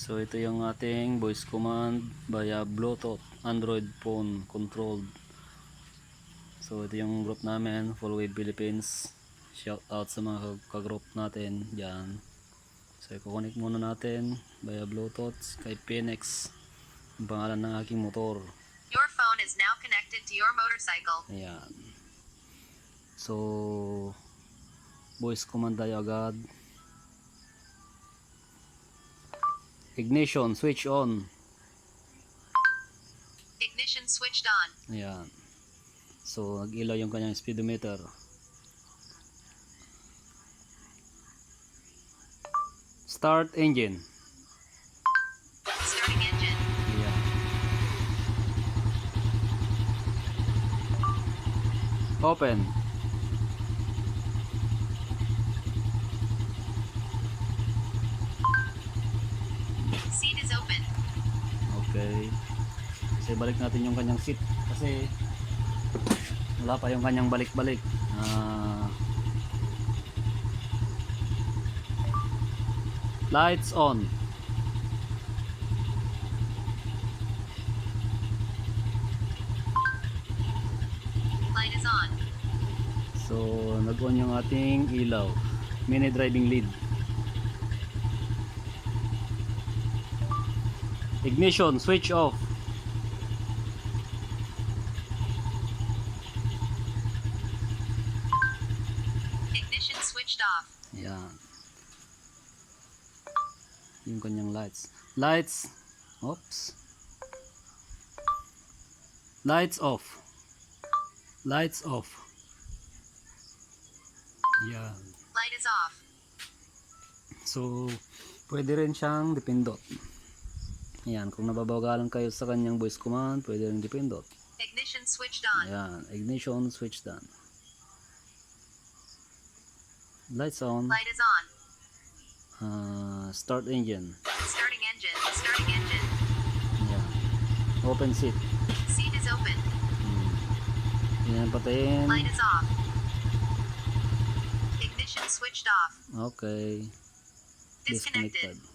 So ito yung ating voice command via Bluetooth Android phone controlled. So ito yung group namin, Full Wave Philippines. Shout out sa mga kagroup natin dyan. So i-connect muna natin via Bluetooth kay Phoenix, ang pangalan ng aking motor. Your phone is now connected to your motorcycle. Ayan. So voice command tayo agad. Ignition switch on. Ignition switched on. Ayan. So nag-ilaw yung kanyang speedometer. Start engine. Starting engine. Ayan. Open. Seat is open. Okay. Kasi balik natin yung kanyang seat kasi wala pa yung kanyang balik-balik. Lights on. Light is on. So nag-on yung ating ilaw. Mini driving lead. Ignition switch off. Ignition switched off. Ayan. Yung kanyang lights. Lights. Oops. Lights off. Lights off. Ayan. Light is off. So, pwede rin siyang dipindot. Ayan. Kung nababagalan kayo sa kanyang voice command, pwede rin dipindot. Ignition switched on. Ayan. Ignition switch done. Lights on. Light is on. Start engine. Starting engine. Starting engine. Ayan. Open seat. Seat is open. Ayan, patayin. Light is off. Ignition switched off. Okay. Disconnected. Disconnected.